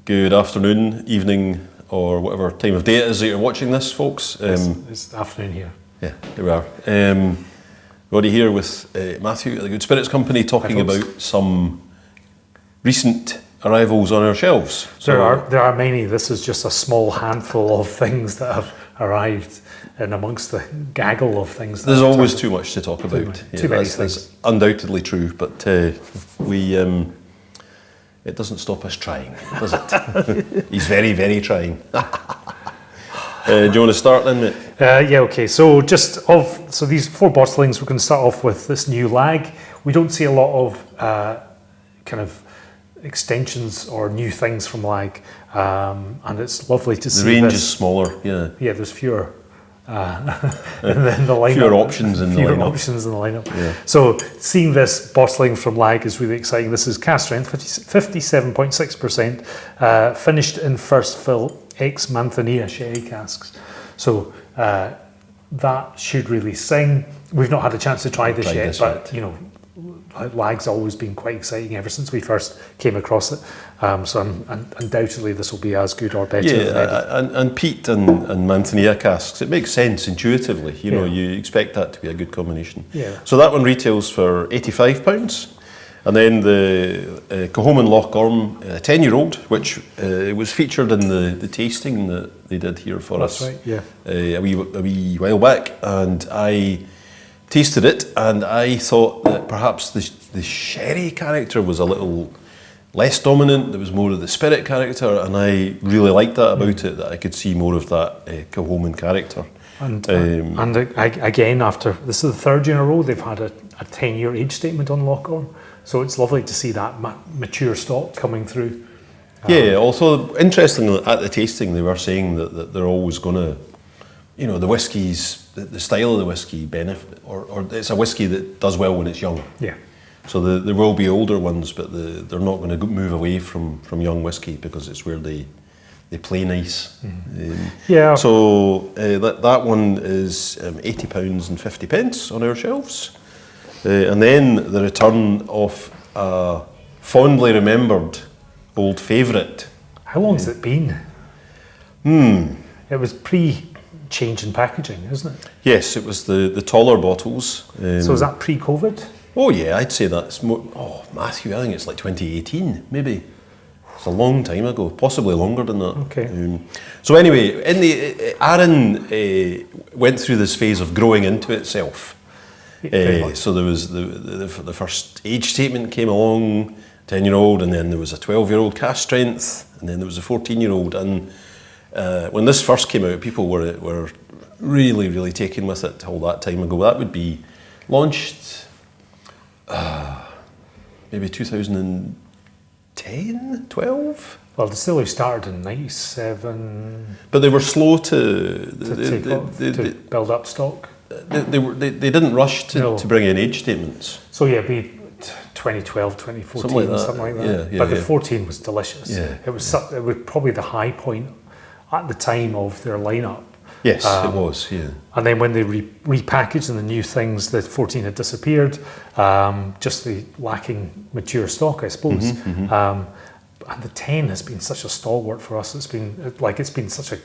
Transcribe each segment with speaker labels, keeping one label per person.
Speaker 1: Good afternoon, evening, or whatever time of day it is that you're watching this, folks.
Speaker 2: It's afternoon here.
Speaker 1: Yeah, here we are. We're already here with Matthew at the Good Spirits Company talking about some recent arrivals on our shelves.
Speaker 2: So there are many. This is just a small handful of things that have arrived and amongst the gaggle of things.
Speaker 1: There's always too much to talk about.
Speaker 2: Too many things.
Speaker 1: That's undoubtedly true, but it doesn't stop us trying, does it? He's very, very trying. Do you want to start then, mate?
Speaker 2: Yeah, okay. So these 4 bottlings, we're going to start off with this new Lagg. We don't see a lot of kind of extensions or new things from Lagg, and it's lovely to see.
Speaker 1: The range is smaller, yeah.
Speaker 2: Yeah, there's fewer. And then the lineup,
Speaker 1: fewer options in the lineup.
Speaker 2: Yeah. So seeing this bottling from Lagg is really exciting. This is cask strength, 57.6%, finished in first fill ex Manzanilla sherry casks. So that should really sing. We've not had a chance to try this yet, but you know, Lagg's always been quite exciting ever since we first came across it. So undoubtedly this will be as good or better.
Speaker 1: Yeah, and peat and Manzanilla casks, it makes sense intuitively. You know, you expect that to be a good combination.
Speaker 2: Yeah.
Speaker 1: So that one retails for £85. And then the Kilchoman Loch Gorm, 10-year-old, which was featured in the tasting that they did here for us.
Speaker 2: That's right, yeah.
Speaker 1: A wee while back, and I tasted it, and I thought that perhaps the sherry character was a little less dominant. There was more of the spirit character, and I really liked that about it, that I could see more of that Kilchoman character.
Speaker 2: And again, after this is the 3rd year in a row, they've had a 10-year age statement on Loch Gorm. So it's lovely to see that mature stock coming through.
Speaker 1: Yeah, also interestingly at the tasting they were saying that they're always going to, you know, the whiskies, the style of the whiskey benefit, or it's a whiskey that does well when it's young. Yeah. So there will be older ones, but they're not going to move away from young whiskey because it's where they play nice. Mm-hmm. Yeah. So that one is £80.50 on our shelves. And then the return of a fondly remembered old favourite.
Speaker 2: How long has it been? It was pre-change in packaging, isn't it?
Speaker 1: Yes, it was the taller bottles.
Speaker 2: So is that pre-COVID?
Speaker 1: Oh yeah, I'd say that's more. Oh, Matthew, I think it's like 2018, maybe. It's a long time ago, possibly longer than that.
Speaker 2: Okay.
Speaker 1: So anyway, Arran went through this phase of growing into itself. So there was the first age statement came along, 10-year-old, and then there was a 12-year-old cask strength, and then there was a 14-year-old. And when this first came out, people were really, really taken with it all that time ago. That would be launched maybe 2010, 12?
Speaker 2: Well, the distillery started in 97.
Speaker 1: But they were slow to
Speaker 2: build up stock.
Speaker 1: They didn't rush to bring in age statements.
Speaker 2: So yeah, it'd be 2012, 2014, something like that.
Speaker 1: Yeah,
Speaker 2: but the 14 was delicious.
Speaker 1: Yeah,
Speaker 2: it was probably the high point at the time of their lineup.
Speaker 1: Yes, it was. Yeah.
Speaker 2: And then when they repackaged and the new things, the 14 had disappeared. Just the lacking mature stock, I suppose. Mm-hmm, mm-hmm. And the 10 has been such a stalwart for us. It's been such a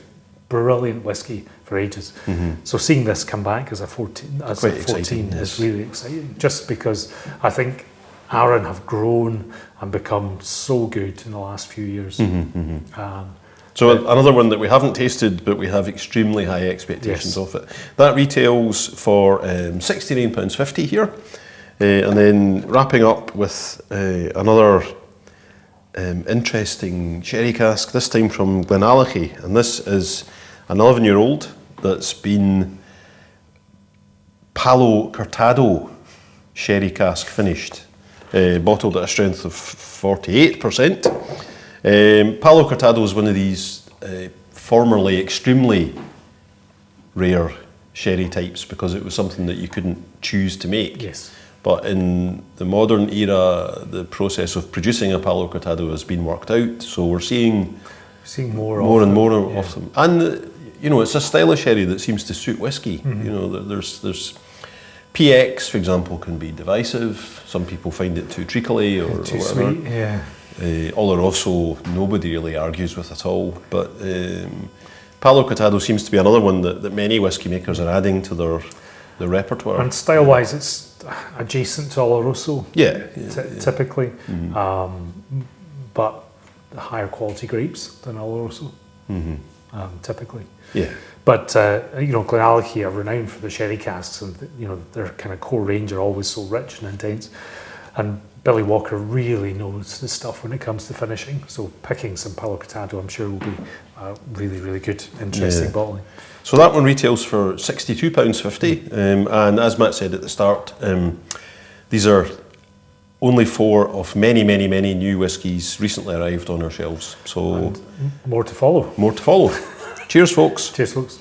Speaker 2: brilliant whiskey for ages. Mm-hmm. So seeing this come back as a 14 is really exciting. Just because I think Arran have grown and become so good in the last few years. Mm-hmm, mm-hmm. So
Speaker 1: another one that we haven't tasted, but we have extremely high expectations of it. That retails for £69.50 here, and then wrapping up with another interesting sherry cask. This time from GlenAllachie, and this is an 11-year-old that's been Palo Cortado sherry cask finished, bottled at a strength of 48%. Palo Cortado is one of these formerly extremely rare sherry types because it was something that you couldn't choose to make.
Speaker 2: Yes.
Speaker 1: But in the modern era, the process of producing a Palo Cortado has been worked out, so we're seeing more and more of them. And you know, it's a style of sherry that seems to suit whiskey. Mm-hmm. You know, there's PX, for example, can be divisive. Some people find it too treacly or
Speaker 2: too
Speaker 1: whatever.
Speaker 2: Sweet, yeah.
Speaker 1: Oloroso, nobody really argues with at all. But Palo Cortado seems to be another one that many whisky makers are adding to their repertoire.
Speaker 2: And style-wise, it's adjacent to Oloroso.
Speaker 1: Yeah,
Speaker 2: typically, but the higher quality grapes than Oloroso, typically.
Speaker 1: Yeah.
Speaker 2: But GlenAllachie are renowned for the sherry casks, and their kind of core range are always so rich and intense. And Billy Walker really knows his stuff when it comes to finishing. So picking some Palo Cortado, I'm sure, will be really, really good, interesting bottling.
Speaker 1: So that one retails for £62.50, and as Matt said at the start, these are only 4 of many, many, many new whiskies recently arrived on our shelves. So
Speaker 2: and more to follow.
Speaker 1: More to follow. Cheers, folks.
Speaker 2: Cheers, folks.